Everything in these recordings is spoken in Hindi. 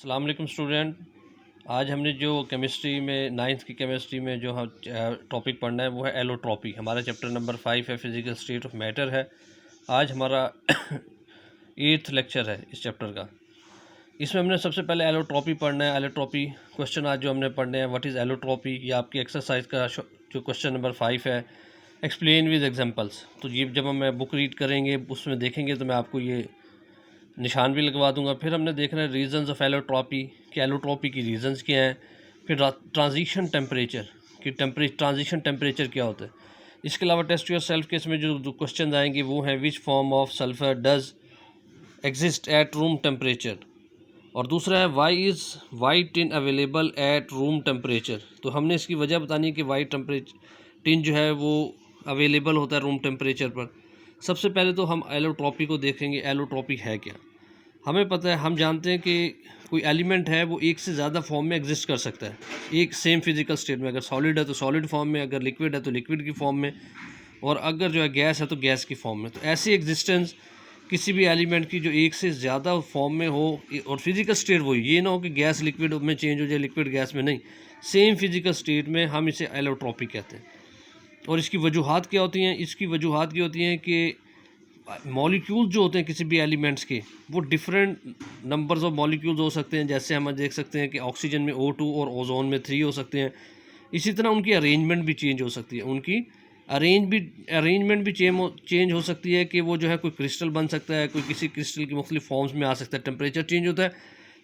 अस्सलाम वालेकुम स्टूडेंट। आज हमने जो केमिस्ट्री में नाइन्थ की केमिस्ट्री में जो हम टॉपिक पढ़ना है वो है एलोट्रॉपी। हमारा चैप्टर नंबर 5 है, फिज़िकल स्टेट ऑफ मैटर है। आज हमारा 8th लेक्चर है इस चैप्टर का। इसमें हमने सबसे पहले एलोट्रॉपी पढ़ना है। एलोट्रॉपी क्वेश्चन आज जो हमने पढ़ने हैं, व्हाट इज़ एलोट्रॉपी, ये आपकी एक्सरसाइज का जो क्वेश्चन नंबर 5 है, एक्सप्लेन विद एग्जांपल्स। तो ये जब हम बुक रीड करेंगे उसमें देखेंगे तो मैं आपको ये निशान भी लगवा दूंगा। फिर हमने देखना है रीजंस ऑफ एलोट्रॉपी, कि एलोट्रॉपी की रीजंस क्या हैं। फिर ट्रांजिशन टेम्परेचर, कि ट्रांजिशन टेम्परेचर क्या होता है। इसके अलावा टेस्ट योर सेल्फ के इसमें जो क्वेश्चन आएंगे वो हैं, which form of sulphur does exist at room temperature, और दूसरा है why is white tin available at room temperature. तो हमने इसकी वजह बतानी है कि वाइट टिन जो है वो अवेलेबल होता है रूम टेम्परेचर पर। सबसे पहले तो हम एलोट्रॉपी को देखेंगे। एलोट्रॉपी है क्या, हमें पता है, हम जानते हैं कि कोई एलिमेंट है वो एक से ज़्यादा फॉर्म में एग्जिस्ट कर सकता है एक सेम फिजिकल स्टेट में। अगर सॉलिड है तो सॉलिड फॉर्म में, अगर लिक्विड है तो लिक्विड की फॉर्म में, और अगर जो है गैस है तो गैस की फॉर्म में। तो ऐसी एग्जिस्टेंस किसी भी एलिमेंट की जो एक से ज़्यादा फॉर्म में हो, और फिजिकल स्टेट वही, ये ना हो कि गैस लिक्विड में चेंज हो जाए, लिक्विड गैस में नहीं, सेम फिजिकल स्टेट में, हम इसे एलोट्रॉपी कहते हैं। और इसकी वजूहात क्या होती हैं? इसकी वजूहात ये होती हैं कि मॉलिक्यूल जो होते हैं किसी भी एलिमेंट्स के, वो डिफरेंट नंबर्स ऑफ मॉलिक्यूल्स हो सकते हैं। जैसे हम देख सकते हैं कि ऑक्सीजन में O2 और ओजोन में 3 हो सकते हैं। इसी तरह उनकी अरेंजमेंट भी चेंज हो सकती है, उनकी अरेंजमेंट भी चेंज हो सकती है, कि वो जो है कोई क्रिस्टल बन सकता है, कोई किसी क्रिस्टल की मुख्तलिफ फॉर्म्स में आ सकता है। टेम्परेचर चेंज होता है,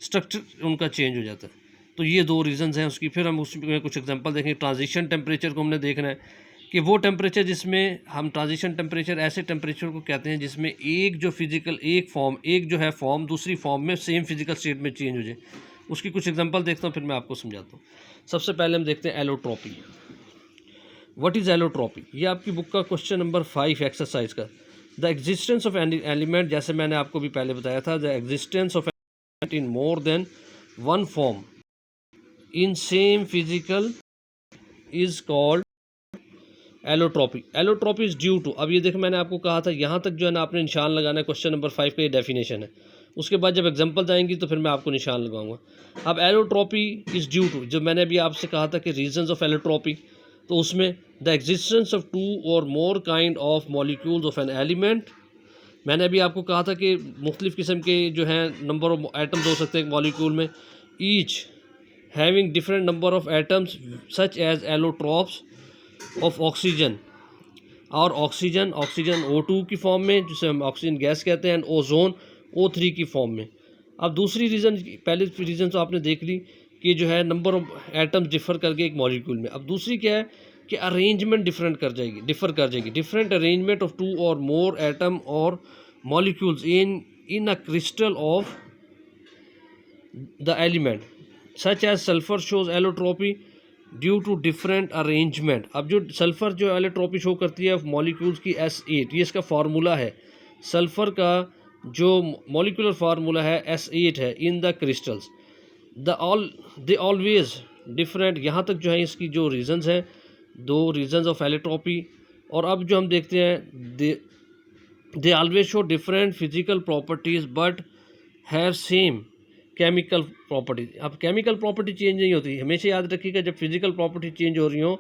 स्ट्रक्चर उनका चेंज हो जाता है। तो ये दो रीज़न्स हैं उसकी। फिर हम उसमें कुछ एग्जांपल देखेंगे। ट्रांजिशन टेम्परेचर को हमने देखना है कि वो टेम्परेचर जिसमें, हम ट्रांजिशन टेम्परेचर ऐसे टेम्परेचर को कहते हैं जिसमें एक जो फिजिकल एक जो है फॉर्म दूसरी फॉर्म में सेम फिजिकल स्टेट में चेंज हो जाए। उसकी कुछ एग्जांपल देखता हूँ, फिर मैं आपको समझाता हूँ। सबसे पहले हम देखते हैं एलोट्रॉपी। व्हाट इज़ एलोट्रॉपी, ये आपकी बुक का क्वेश्चन नंबर 5 एक्सरसाइज का। The existence of any element, जैसे मैंने आपको भी पहले बताया था, the existence of element in more than one form in same physical is called allotropy. Allotropy is due to, अब ये देखो मैंने आपको कहा था यहाँ तक जो है ना आपने निशान लगाना है। क्वेश्चन नंबर 5 का ये डेफिनेशन है। उसके बाद जब एग्जांपल्स आएंगी तो फिर मैं आपको निशान लगाऊंगा। अब एलोट्रॉपी इज ड्यू टू, जो मैंने अभी आपसे कहा था कि रीजंस ऑफ एलोट्रॉपी, तो उसमें द एग्जिस्टेंस ऑफ 2 और more kind of molecules of an element. मैंने अभी आपको कहा था कि मुख्तलिफ़ किस्म के जो हैं नंबर ऑफ एटम्स हो सकते हैं मॉलिक्यूल में, each having different number of atoms such as allotropes of oxygen, और ऑक्सीजन O2 की फॉर्म में, जिसे हम ऑक्सीजन गैस कहते हैं, एंड ओजोन O3 की फॉर्म में। अब दूसरी रीज़न, पहले रीज़न तो आपने देख ली कि जो है नंबर ऑफ एटम्स डिफ़र करके एक मॉलिक्यूल में। अब दूसरी क्या है कि अरेंजमेंट डिफर कर जाएगी। डिफरेंट अरेंजमेंट ऑफ 2 और मोर एटम और molecules in a crystal of the element such as sulphur shows allotropy due to different arrangement. अब जो सल्फ़र जो एलोट्रॉपी शो करती है मॉलिक्यूल्स की S8, ये इसका फार्मूला है। सल्फ़र का जो मॉलिक्यूलर फार्मूला है S8 है in the crystals, they always different. यहाँ तक जो है इसकी जो रीजंस हैं, दो रीजंस ऑफ एलोट्रॉपी। और अब जो हम देखते हैं, they always show different physical properties but have same chemical properties. अब केमिकल प्रॉपर्टी चेंज नहीं होती, हमेशा याद रखिएगा जब फिजिकल प्रॉपर्टी चेंज हो रही हो,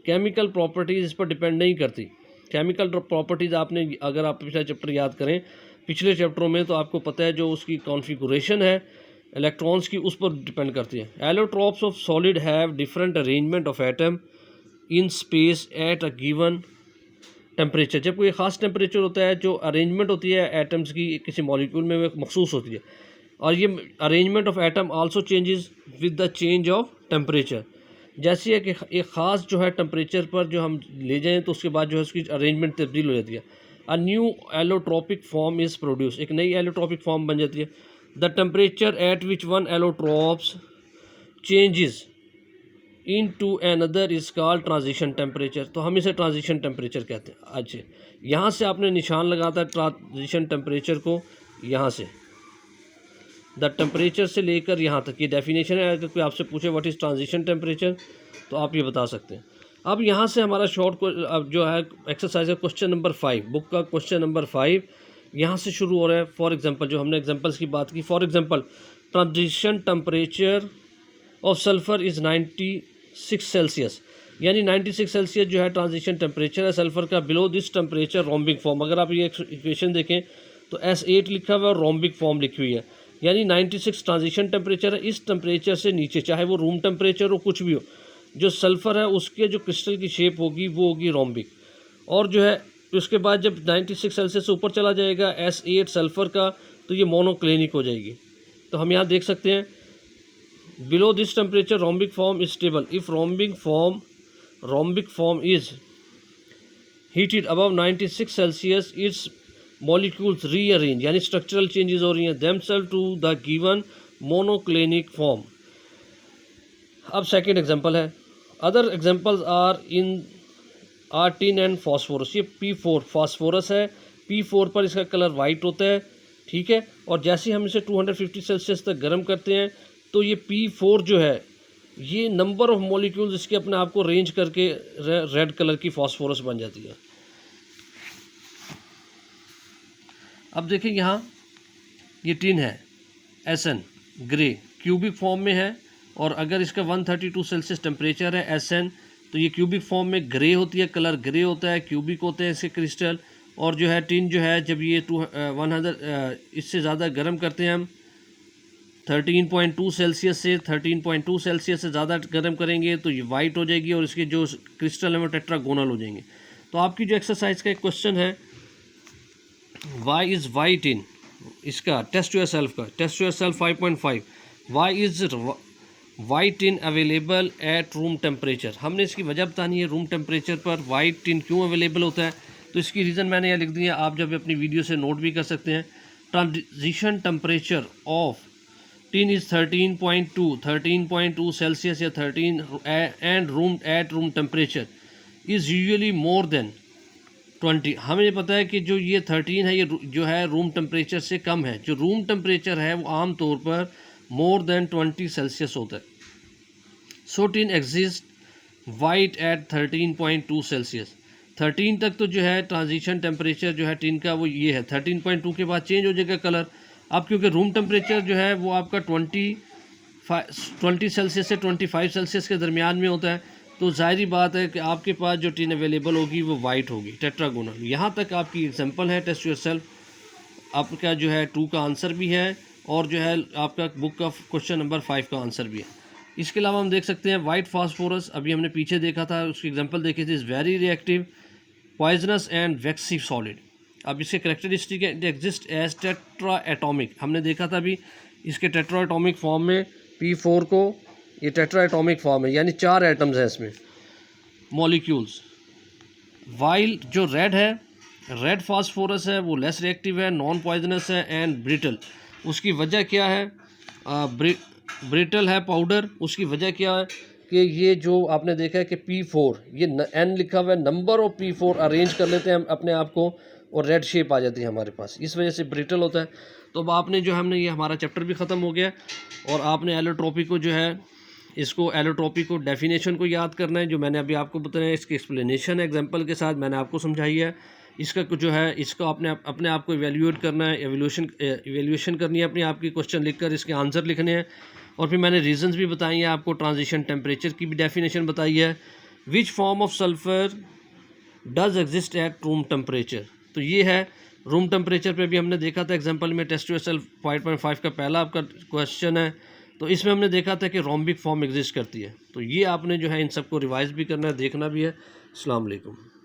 केमिकल प्रॉपर्टीज़ इस पर डिपेंड नहीं करती। केमिकल प्रॉपर्टीज़ आपने, अगर आप पिछला चैप्टर याद करें, पिछले चैप्टरों में, तो आपको पता है जो उसकी कॉन्फ़िगरेशन है इलेक्ट्रॉन्स की, उस पर डिपेंड करती है। Allotropes of solid have different arrangement of atom in space at a given temperature. जब कोई ख़ास टेम्परेचर होता है, जो अरेंजमेंट होती है एटम्स की किसी मॉलिक्यूल में, वो मखसूस होती है। और ये arrangement of atom also changes with the change of temperature. जैसे है कि एक ख़ास जो है टेम्परेचर पर जो हम ले जाएं तो उसके बाद जो है उसकी अरेंजमेंट तब्दील हो जाती है। A new allotropic form is produce, एक नई एलोट्रॉपिक फॉर्म बन जाती है। The temperature at which one allotropes changes into another is called transition temperature. तो हम इसे ट्रांजिशन टेम्परेचर कहते हैं। अच्छा, यहाँ से आपने निशान लगाता है ट्रांजिशन टेम्परेचर को, यहाँ से द टेम्परेचर से लेकर यहाँ तक, ये डेफिनेशन है। अगर कोई आपसे पूछे व्हाट इज़ ट्रांजिशन टेम्परेचर, तो आप ये बता सकते हैं। अब यहाँ से हमारा शॉर्ट अब जो है एक्सरसाइज है क्वेश्चन नंबर 5, बुक का क्वेश्चन नंबर 5 यहाँ से शुरू हो रहा है। फॉर एग्जांपल, जो हमने एग्जांपल्स की बात की, for example transition temperature of sulphur is 96 Celsius, यानी 96 सेल्सियस जो है ट्रांजिशन टेम्परेचर है सल्फ़र का। Below this temperature rhombic form, अगर आप ये इक्वेशन देखें तो S8 लिखा हुआ है और रोम्बिक फॉर्म लिखी हुई है, यानी 96 ट्रांजिशन टेम्परेचर है। इस टेम्परेचर से नीचे चाहे वो रूम टेम्परेचर हो कुछ भी हो, जो सल्फ़र है उसके जो क्रिस्टल की शेप होगी वो होगी रोम्बिक। और जो है उसके बाद जब 96 सेल्सियस से ऊपर चला जाएगा S8 सल्फ़र का, तो ये मोनोक्लिनिक हो जाएगी। तो हम यहाँ देख सकते हैं below this temperature rhombic form is stable. If rhombic form is heated above 96 Celsius, its molecules rearrange, यानी स्ट्रक्चरल चेंजेस हो रही हैं themselves to the given monoclinic form. अब सेकेंड एग्जाम्पल है, other examples are tin and phosphorus. ये P4 फॉस्फोरस है, P4 पर इसका कलर वाइट होता है, ठीक है। और जैसे हम इसे 250 सेल्सियस तक गर्म करते हैं तो ये P4 जो है ये नंबर ऑफ मॉलिक्यूल्स इसके अपने आप को रेंज करके रेड कलर की फॉस्फोरस बन जाती है। अब देखिए यहाँ ये टिन है Sn ग्रे क्यूबिक फॉर्म में है, और अगर इसका 132 सेल्सियस टेम्परेचर है Sn, तो ये क्यूबिक फॉर्म में ग्रे होती है, कलर ग्रे होता है, क्यूबिक होते हैं इसके क्रिस्टल। और जो है टिन जो है जब ये 100 इससे ज़्यादा गर्म करते हैं हम 13.2 सेल्सियस से 13.2 सेल्सियस से ज़्यादा गर्म करेंगे तो ये वाइट हो जाएगी और इसके जो क्रिस्टल है वो टेट्रागोनल हो जाएंगे। तो आपकी जो एक्सरसाइज का एक क्वेश्चन है वाई इज़ वाइट इन, इसका टेस्ट योरसेल्फ का, test yourself 5.5, why is white tin available at room temperature. हमने इसकी वजह बतानी है रूम टेम्परेचर पर वाइट टिन क्यों अवेलेबल होता है। तो इसकी रीज़न मैंने यहाँ लिख दिया, आप जब अपनी वीडियो से नोट भी कर सकते हैं। Transition temperature of tin is 13.2 Celsius या 13 and room temperature is usually more than 20। हमें पता है कि जो ये 13 है ये जो है रूम टेम्परेचर से कम है। जो रूम टेम्परेचर है वो आम तौर पर मोर देन 20 सेल्सियस होता है। So tin exist white at 13.2 Celsius. 13 तक तो जो है ट्रांजिशन टेम्परेचर जो है टिन का वो ये है। 13.2 के बाद चेंज हो जाएगा कलर। अब क्योंकि रूम टेम्परेचर जो है वो आपका 20 सेल्सियस से 25 सेल्सियस के दरमियान में होता है, तो ज़ाहिरी बात है कि आपके पास जो टिन अवेलेबल होगी वो वाइट होगी, टेट्रागोनल। यहाँ तक आपकी एग्जांपल है, टेस्ट योरसेल्फ आपका जो है 2 का आंसर भी है और जो है आपका बुक का क्वेश्चन नंबर 5 का आंसर भी है। इसके अलावा हम देख सकते हैं वाइट फास्फोरस, अभी हमने पीछे देखा था, उसकी एग्जांपल देखी थी, is very reactive, poisonous and waxy solid. अब इसके characteristic exist as tetra atomic, हमने देखा था अभी इसके टेट्रा एटॉमिक फॉर्म में P4 को, ये टेट्रा एटॉमिक फॉर्म है यानी 4 एटम्स हैं इसमें मॉलिक्यूल्स। वाइल जो रेड है, रेड फास्फोरस है, वो लेस रिएक्टिव है, नॉन पॉइजनस है एंड ब्रिटल। उसकी वजह क्या है? ब्रिटल है पाउडर। उसकी वजह क्या है कि ये जो आपने देखा है कि P4 ये N लिखा हुआ है, नंबर ऑफ P4 अरेंज कर लेते हैं हम अपने आप को और रेड शेप आ जाती है हमारे पास, इस वजह से ब्रिटल होता है। तो अब आपने जो हमने ये हमारा चैप्टर भी ख़त्म हो गया और आपने एलोट्रोपी को जो है इसको एलोट्रोपी को डेफिनेशन को याद करना है, जो मैंने अभी आपको बताया, इसकी एक्सप्लेनेशन एग्जांपल के साथ मैंने आपको समझाई है। इसका जो है इसको अपने आप को इवेल्यूएट करना है, इवेल्यूएशन करनी है अपनी आपकी, क्वेश्चन लिखकर इसके आंसर लिखने हैं। और फिर मैंने रीजंस भी बताई हैं आपको, ट्रांजिशन टेम्परेचर की भी डेफिनेशन बताई है। विच form of sulphur does exist at room temperature, तो ये है रूम टेम्परेचर पे भी हमने देखा था एग्जांपल में। टेस्ट योरसेल्फ 5.5 का पहला आपका क्वेश्चन है, तो इसमें हमने देखा था कि रोम्बिक फॉर्म एग्जिस्ट करती है। तो ये आपने जो है इन सबको रिवाइज भी करना है, देखना भी है। अस्सलाम वालेकुम।